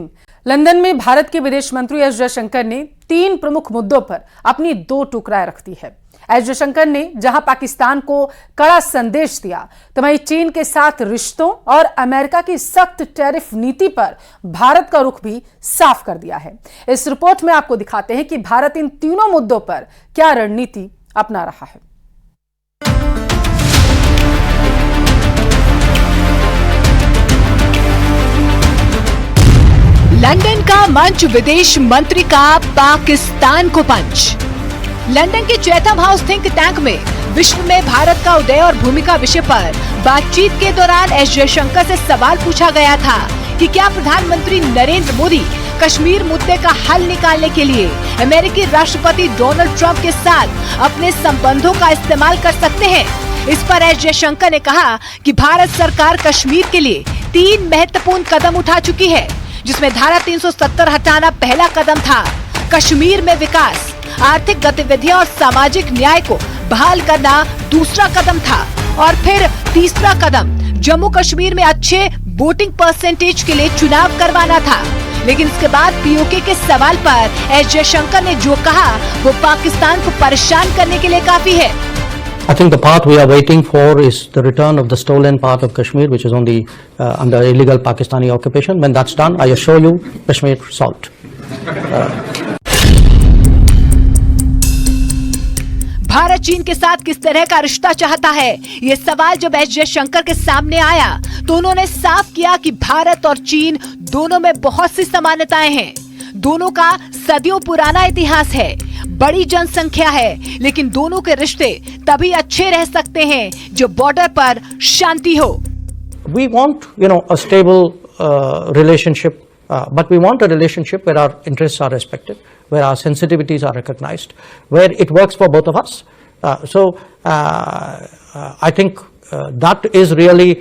London में भारत के विदेश मंत्री एस जयशंकर ने 3 प्रमुख मुद्दों पर अपनी 2 टुकड़ाएं रख दी है। एस जयशंकर ने जहां पाकिस्तान को कड़ा संदेश दिया, तो वहीं चीन के साथ रिश्तों और अमेरिका की सख्त टैरिफ नीति पर भारत का रुख भी साफ कर दिया है। इस रिपोर्ट में आपको दिखाते हैं कि भारत इन तीनों मुद्दों पर क्या रणनीति अपना रहा है। लंदन का मंच, विदेश मंत्री का पाकिस्तान को पंच। लंदन के चैथम हाउस थिंक टैंक में विश्व में भारत का उदय और भूमिका विषय पर बातचीत के दौरान एस जयशंकर से सवाल पूछा गया था कि क्या प्रधानमंत्री नरेंद्र मोदी कश्मीर मुद्दे का हल निकालने के लिए अमेरिकी राष्ट्रपति डोनाल्ड ट्रंप के साथ अपने संबंधों का इस्तेमाल कर सकते हैं। इस पर एस जयशंकर ने कहा कि भारत सरकार कश्मीर के लिए 3 महत्वपूर्ण कदम उठा चुकी है, जिसमें धारा 370 हटाना पहला कदम था, कश्मीर में विकास, आर्थिक गतिविधियां और सामाजिक न्याय को बहाल करना दूसरा कदम था, और फिर तीसरा कदम जम्मू कश्मीर में अच्छे वोटिंग परसेंटेज के लिए चुनाव करवाना था। लेकिन इसके बाद पीओके के सवाल पर एस जयशंकर ने जो कहा वो पाकिस्तान को परेशान करने के लिए काफी है। I think the part we are waiting for is the return of the stolen part of Kashmir, which is on the under illegal Pakistani occupation. When that's done, I assure you, Kashmir solved. Bharat चीन के साथ किस तरह का रिश्ता चाहता है, ये सवाल जब एस जयशंकर के सामने आया तो उन्होंने साफ किया कि भारत और चीन दोनों में बहुत सी समानताएं हैं। दोनों का सदियों पुराना इतिहास है, बड़ी जनसंख्या है, लेकिन दोनों के रिश्ते तभी अच्छे रह सकते हैं जो बॉर्डर पर शांति हो। We want, a stable relationship, but we want a relationship where our interests are respected, where our sensitivities are recognized, where it works for both of us. I think that is really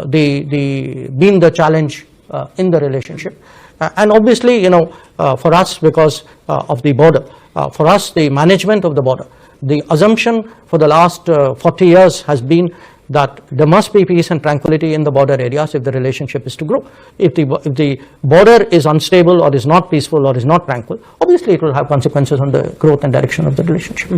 been the challenge in the relationship. And obviously, for us, because of the border, for us, the management of the border, the assumption for the last 40 years has been that there must be peace and tranquility in the border areas if the relationship is to grow. If the border is unstable or is not peaceful or is not tranquil, obviously it will have consequences on the growth and direction of the relationship.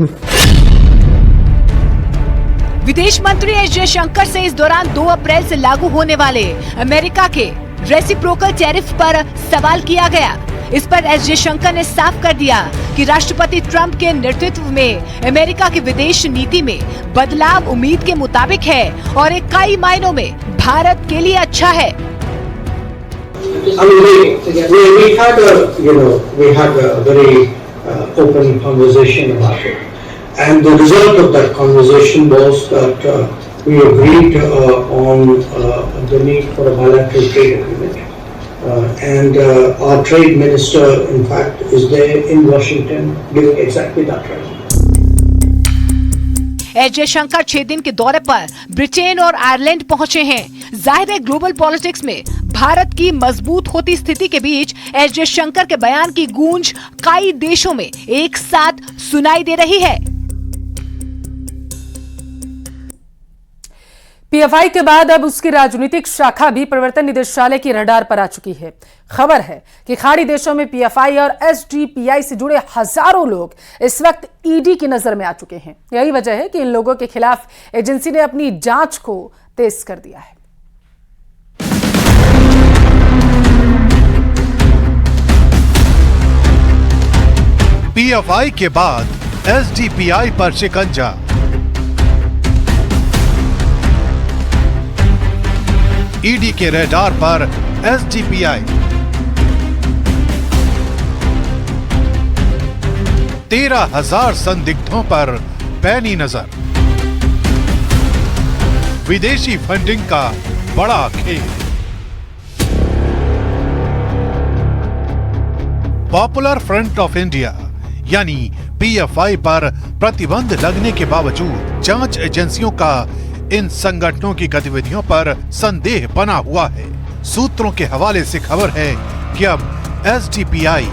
विदेश मंत्री S Jaishankar से इस दौरान 2 अप्रैल से लागू होने वाले America के रेसिप्रोकल टैरिफ पर सवाल किया गया। इस पर एस जयशंकर ने साफ कर दिया कि राष्ट्रपति ट्रंप के नेतृत्व में अमेरिका की विदेश नीति में बदलाव उम्मीद के मुताबिक है और एक कई मायनों में भारत के लिए अच्छा है। We had a very open conversation about it, and the result of that conversation was that we agreed on the need for a bilateral trade agreement. And our trade minister, in fact, is there in Washington giving exactly that right. S Jaishankar 6 दिन के दौरे पर Britain और Ireland पहुंचे हैं। जाहिर है global politics में भारत की मजबूत होती स्थिति के बीच एस जयशंकर के बयान की गूंज कई देशों में एक साथ सुनाई दे रही है। पीएफआई के बाद अब उसकी राजनीतिक शाखा भी प्रवर्तन निदेशालय की रडार पर आ चुकी है। खबर है कि खाड़ी देशों में पीएफआई और एसडीपीआई से जुड़े हजारों लोग इस वक्त ईडी की नजर में आ चुके हैं। यही वजह है कि इन लोगों के खिलाफ एजेंसी ने अपनी जांच को तेज कर दिया है। पीएफआई के बाद एसडीपीआई पर शिकंजा। ईडी के रडार पर एसडीपीआई, 13,000 संदिग्धों पर पैनी नजर। विदेशी फंडिंग का बड़ा खेल। पॉपुलर फ्रंट ऑफ इंडिया यानी पीएफआई पर प्रतिबंध लगने के बावजूद जांच एजेंसियों का इन संगठनों की गतिविधियों पर संदेह बना हुआ है। सूत्रों के हवाले से खबर है कि अब एसडीपीआई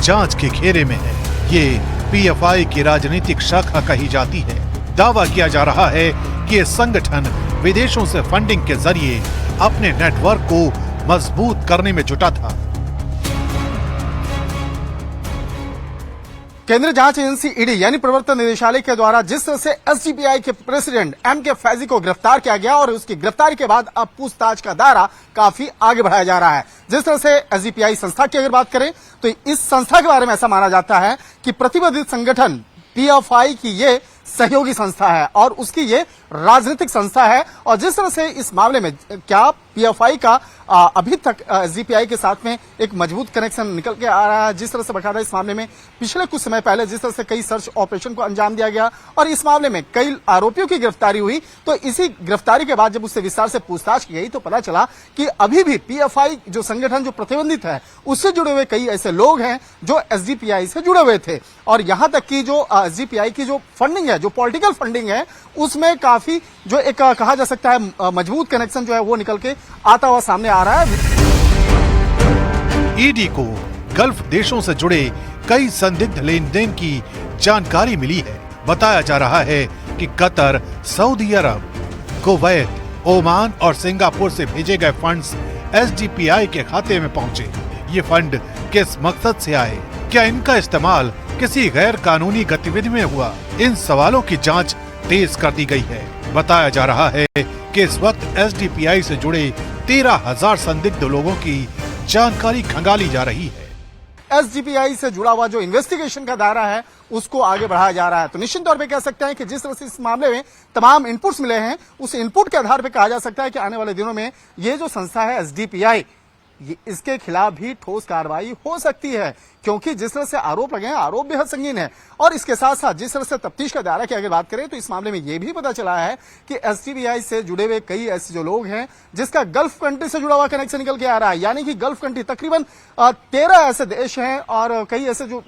जांच के घेरे में है। ये पीएफआई की राजनीतिक शाखा कही जाती है। दावा किया जा रहा है कि ये संगठन विदेशों से फंडिंग के जरिए अपने नेटवर्क को मजबूत करने में जुटा था। केंद्रीय जांच एजेंसी ईडी यानी प्रवर्तन निदेशालय के द्वारा जिस तरह से एसडीपीआई के प्रेसिडेंट एम.के. फैजी को गिरफ्तार किया गया और उसकी गिरफ्तारी के बाद अब पूछताछ का दायरा काफी आगे बढ़ाया जा रहा है। जिस तरह से एसडीपीआई संस्था की अगर बात करें तो इस संस्था के बारे में ऐसा माना जाता है कि प्रतिबंधित संगठन पीएफआई की ये सहयोगी संस्था है और उसकी ये राजनीतिक संस्था है। और जिस तरह से इस मामले में क्या पीएफआई का अभी तक एसडीपीआई के साथ में एक मजबूत कनेक्शन निकल के आ रहा है। जिस तरह से बता इस मामले में पिछले कुछ समय पहले जिस तरह से कई सर्च ऑपरेशन को अंजाम दिया गया और इस मामले में कई आरोपियों की गिरफ्तारी हुई, तो इसी गिरफ्तारी के बाद जब उससे विस्तार से पूछताछ की गई तो पता चला कि अभी भी पीएफआई जो संगठन जो प्रतिबंधित है उससे जुड़े हुए कई ऐसे लोग हैं जो एसडीपीआई से जुड़े हुए थे। और यहां तक कि जो एसडीपीआई की जो फंडिंग है, जो पॉलिटिकल फंडिंग है, उसमें काफी जो एक कहा जा सकता है मजबूत कनेक्शन जो है वो निकल के आता हुआ सामने आ रहा है। ईडी को गल्फ देशों से जुड़े कई संदिग्ध लेन देन की जानकारी मिली है। बताया जा रहा है कि कतर, सऊदी अरब, कुवैत, ओमान और सिंगापुर से भेजे गए फंड्स एसडीपीआई के खाते में पहुंचे। ये फंड किस मकसद से आए? क्या इनका इस्तेमाल किसी गैर कानूनी गतिविधि में हुआ? इन सवालों की जांच तेज कर दी गई है। बताया जा रहा है कि इस वक्त एसडीपीआई से जुड़े 13,000 संदिग्ध लोगों की जानकारी खंगाली जा रही है। एसडीपीआई से जुड़ा हुआ जो इन्वेस्टिगेशन का दायरा है उसको आगे बढ़ाया जा रहा है। तो निश्चित तौर पे कह सकते हैं कि जिस तरह से इस मामले में तमाम इनपुट्स मिले हैं, उस इनपुट के आधार पे कहा जा सकता है कि आने वाले दिनों में ये जो संस्था है एसडीपीआई, इसके खिलाफ भी ठोस कार्रवाई हो सकती है, क्योंकि जिस तरह से आरोप लगे हैं, आरोप बेहद संगीन है। और इसके साथ साथ जिस तरह से तफ्तीश का दायरा की अगर बात करें तो इस मामले में यह भी पता चला है कि एसडीपीआई से जुड़े हुए कई ऐसे जो लोग हैं जिसका गल्फ कंट्री से जुड़ा हुआ कनेक्शन निकल के आ रहा है। यानी कि गल्फ कंट्री तकरीबन 13 ऐसे देश हैं और कई ऐसे जो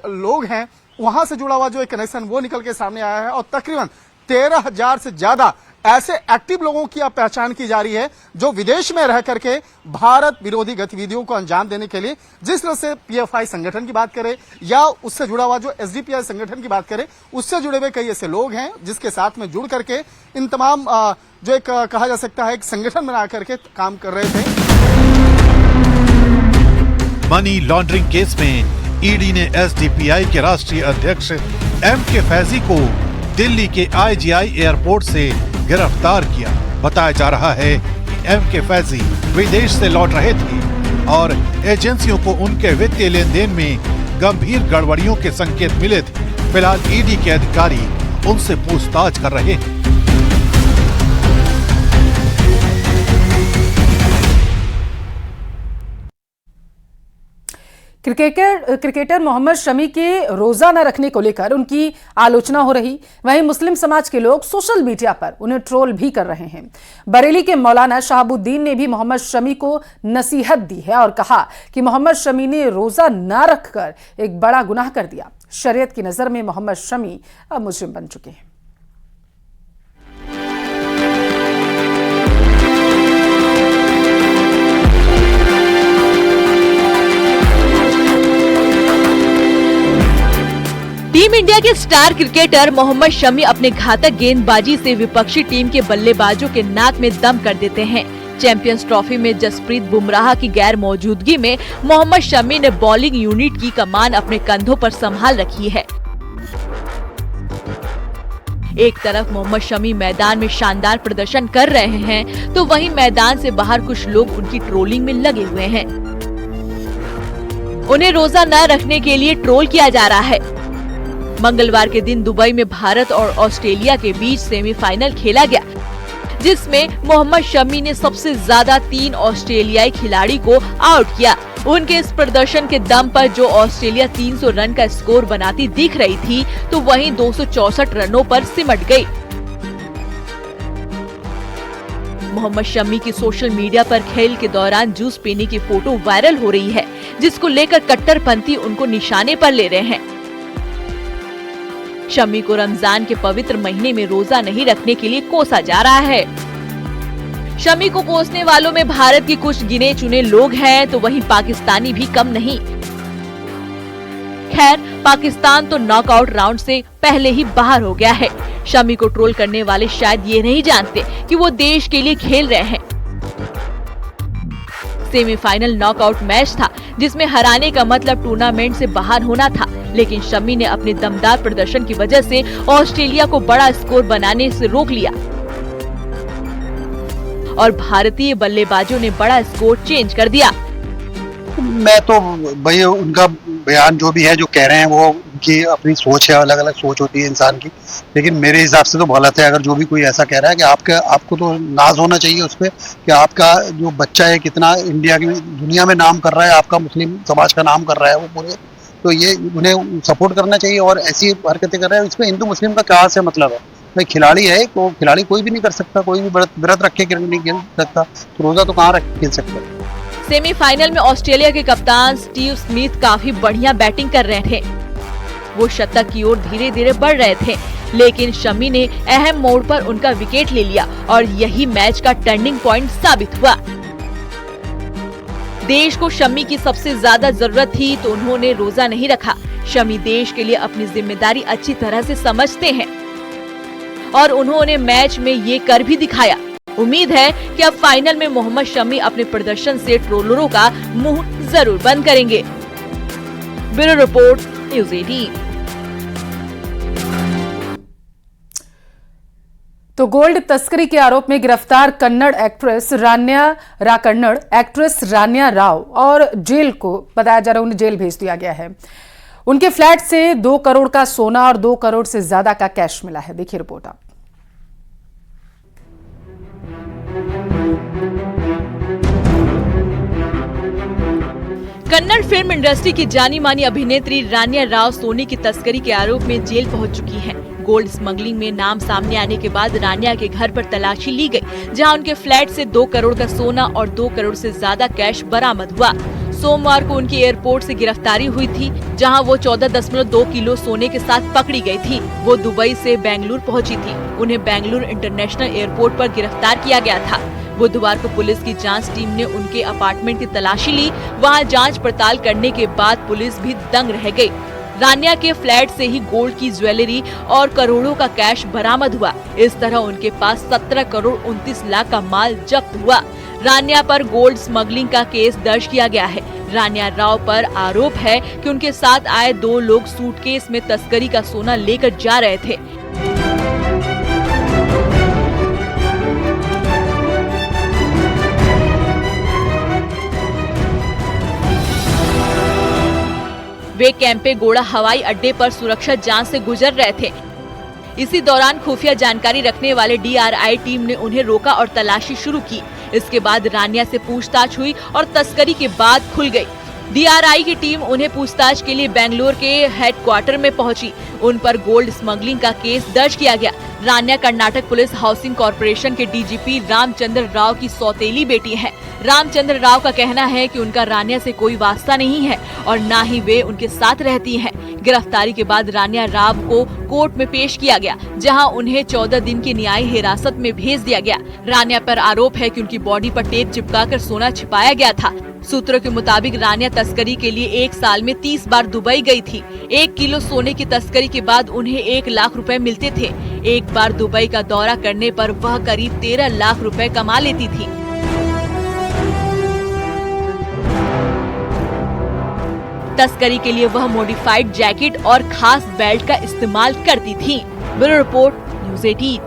लोग हैं वहां से जुड़ा हुआ जो एक कनेक्शन वो निकल के सामने आया है। और तकरीबन 13,000 से ज्यादा ऐसे एक्टिव लोगों की अब पहचान की जा रही है जो विदेश में रह करके भारत विरोधी गतिविधियों को अंजाम देने के लिए, जिस तरह से पीएफआई संगठन की बात करें या उससे जुड़ा हुआ जो एसडीपीआई संगठन की बात करें, उससे जुड़े हुए कई ऐसे लोग हैं जिसके साथ में जुड़ करके इन तमाम जो एक कहा जा सकता है एक संगठन बना करके काम कर रहे थे। मनी लॉन्ड्रिंग केस में ईडी ने एसडीपीआई के राष्ट्रीय अध्यक्ष एम.के. फैजी को दिल्ली के आईजीआई एयरपोर्ट से गिरफ्तार किया। बताया जा रहा है कि एम.के. फैजी विदेश से लौट रहे थे और एजेंसियों को उनके वित्तीय लेन देन में गंभीर गड़बड़ियों के संकेत मिले थे। फिलहाल ईडी के अधिकारी उनसे पूछताछ कर रहे हैं। क्रिकेटर मोहम्मद शमी के रोजा न रखने को लेकर उनकी आलोचना हो रही, वहीं मुस्लिम समाज के लोग सोशल मीडिया पर उन्हें ट्रोल भी कर रहे हैं। बरेली के मौलाना शहाबुद्दीन ने भी मोहम्मद शमी को नसीहत दी है और कहा कि मोहम्मद शमी ने रोजा न रखकर एक बड़ा गुनाह कर दिया। शरीयत की नजर में मोहम्मद शमी अब मुजरिम बन चुके हैं। टीम इंडिया के स्टार क्रिकेटर मोहम्मद शमी अपने घातक गेंदबाजी से विपक्षी टीम के बल्लेबाजों के नाक में दम कर देते हैं। चैंपियंस ट्रॉफी में जसप्रीत बुमराह की गैर मौजूदगी में मोहम्मद शमी ने बॉलिंग यूनिट की कमान अपने कंधों पर संभाल रखी है। एक तरफ मोहम्मद शमी मैदान में शानदार प्रदर्शन कर रहे हैं तो वहीं मैदान से बाहर कुछ लोग उनकी ट्रोलिंग में लगे हुए हैं। उन्हें रोजा न रखने के लिए ट्रोल किया जा रहा है। मंगलवार के दिन दुबई में भारत और ऑस्ट्रेलिया के बीच सेमीफाइनल खेला गया, जिसमें मोहम्मद शमी ने सबसे ज्यादा 3 ऑस्ट्रेलियाई खिलाड़ी को आउट किया। उनके इस प्रदर्शन के दम पर जो ऑस्ट्रेलिया 300 रन का स्कोर बनाती दिख रही थी तो वहीं 264 रनों पर सिमट गई। मोहम्मद शमी की सोशल मीडिया पर खेल के दौरान जूस पीने की फोटो वायरल हो रही है, जिसको लेकर कट्टरपंथी उनको निशाने पर ले रहे हैं। शमी को रमजान के पवित्र महीने में रोजा नहीं रखने के लिए कोसा जा रहा है। शमी को कोसने वालों में भारत के कुछ गिने चुने लोग हैं तो वहीं पाकिस्तानी भी कम नहीं। खैर, पाकिस्तान तो नॉकआउट राउंड से पहले ही बाहर हो गया है। शमी को ट्रोल करने वाले शायद ये नहीं जानते कि वो देश के लिए खेल रहे हैं। सेमीफाइनल नॉकआउट मैच था जिसमें हराने का मतलब टूर्नामेंट से बाहर होना था। लेकिन शमी ने अपने दमदार प्रदर्शन की वजह से ऑस्ट्रेलिया को बड़ा स्कोर बनाने से रोक लिया और भारतीय बल्लेबाजों ने बड़ा स्कोर चेंज कर दिया। मैं तो भाई उनका बयान जो भी है जो कह रहे हैं वो उनकी अपनी सोच है, अलग अलग सोच होती है इंसान की, लेकिन मेरे हिसाब से तो गलत है। अगर जो भी कोई ऐसा कह रहा है कि आपको तो नाज होना चाहिए उस पर कि आपका जो बच्चा है कितना इंडिया की दुनिया में नाम कर रहा है, आपका मुस्लिम समाज का नाम कर रहा है वो पूरे, तो ये उन्हें सपोर्ट करना चाहिए। और ऐसी हरकतें कर रहे हैं इसमें हिंदू मुस्लिम का क्या से मतलब है? भाई खिलाड़ी है तो खिलाड़ी कोई भी नहीं कर सकता, कोई भी व्रत रख के क्रिकेट नहीं खेल सकता, तो रोजा तो कहाँ रख खेल सकता। सेमीफाइनल में ऑस्ट्रेलिया के कप्तान स्टीव स्मिथ काफी बढ़िया बैटिंग कर रहे थे। वो शतक की ओर धीरे धीरे बढ़ रहे थे, लेकिन शमी ने अहम मोड़ पर उनका विकेट ले लिया और यही मैच का टर्निंग पॉइंट साबित हुआ। देश को शमी की सबसे ज्यादा जरूरत थी तो उन्होंने रोजा नहीं रखा। शमी देश के लिए अपनी जिम्मेदारी अच्छी तरह से समझते हैं और उन्होंने मैच में ये कर भी दिखाया। उम्मीद है कि अब फाइनल में मोहम्मद शमी अपने प्रदर्शन से ट्रोलरों का मुंह जरूर बंद करेंगे। Bureau report, news 18। तो गोल्ड तस्करी के आरोप में गिरफ्तार कन्नड़ एक्ट्रेस रान्या राव और जेल को बताया जा रहा है उन्हें जेल भेज दिया गया है। उनके फ्लैट से 2 करोड़ का सोना और 2 करोड़ से ज्यादा का कैश मिला है। देखिए रिपोर्ट आप। कन्नड़ फिल्म इंडस्ट्री की जानी मानी अभिनेत्री रान्या राव सोने की तस्करी के आरोप में जेल पहुंच चुकी हैं। गोल्ड स्मगलिंग में नाम सामने आने के बाद रान्या के घर पर तलाशी ली गई, जहां उनके फ्लैट से 2 करोड़ का सोना और 2 करोड़ से ज्यादा कैश बरामद हुआ। सोमवार को उनकी एयरपोर्ट से गिरफ्तारी हुई थी, जहां वो 14.2 किलो सोने के साथ पकड़ी गई थी। वो दुबई से बेंगलुरु पहुंची थी। उन्हें बेंगलुरु इंटरनेशनल एयरपोर्ट पर गिरफ्तार किया गया था। बुधवार को पुलिस की जांच टीम ने उनके अपार्टमेंट की तलाशी ली। वहां जांच पड़ताल करने के बाद पुलिस भी दंग रह गई। रान्या के फ्लैट से ही गोल्ड की ज्वेलरी और करोड़ों का कैश बरामद हुआ। इस तरह उनके पास 17 करोड़ 29 लाख का माल जब्त हुआ। रान्या पर गोल्ड स्मगलिंग का केस दर्ज किया गया है। रान्या राव पर आरोप है कि उनके साथ आए 2 लोग सूटकेस में तस्करी का सोना लेकर जा रहे थे। वे केम्पेगौड़ा हवाई अड्डे पर सुरक्षा जांच से गुजर रहे थे। इसी दौरान खुफिया जानकारी रखने वाले DRI टीम ने उन्हें रोका और तलाशी शुरू की। इसके बाद रान्या से पूछताछ हुई और तस्करी के बाद खुल गई। DRI की टीम उन्हें पूछताछ के लिए बेंगलुरु के हेडक्वार्टर में पहुंची। उन पर गोल्ड स्मगलिंग का केस दर्ज किया गया। रान्या कर्नाटक पुलिस हाउसिंग कॉर्पोरेशन के DGP रामचंद्र राव की सौतेली बेटी है। रामचंद्र राव का कहना है कि उनका रान्या से कोई वास्ता नहीं है और न ही वे उनके साथ रहती हैं। गिरफ्तारी के बाद रान्या राव को कोर्ट में पेश किया गया, जहां उन्हें 14 दिन की न्यायिक हिरासत में भेज दिया गया। रान्या पर आरोप है कि उनकी बॉडी पर टेप चिपकाकर सोना छिपाया गया था। सूत्रों के मुताबिक रान्या तस्करी के लिए 1 साल में 30 बार दुबई गई थी। 1 किलो सोने की तस्करी के बाद उन्हें 1 लाख रुपए मिलते थे। एक बार दुबई का दौरा करने पर वह करीब 13 लाख रुपए कमा लेती थी। तस्करी के लिए वह मॉडिफाइड जैकेट और खास बेल्ट का इस्तेमाल करती थी। Bureau report, news 18।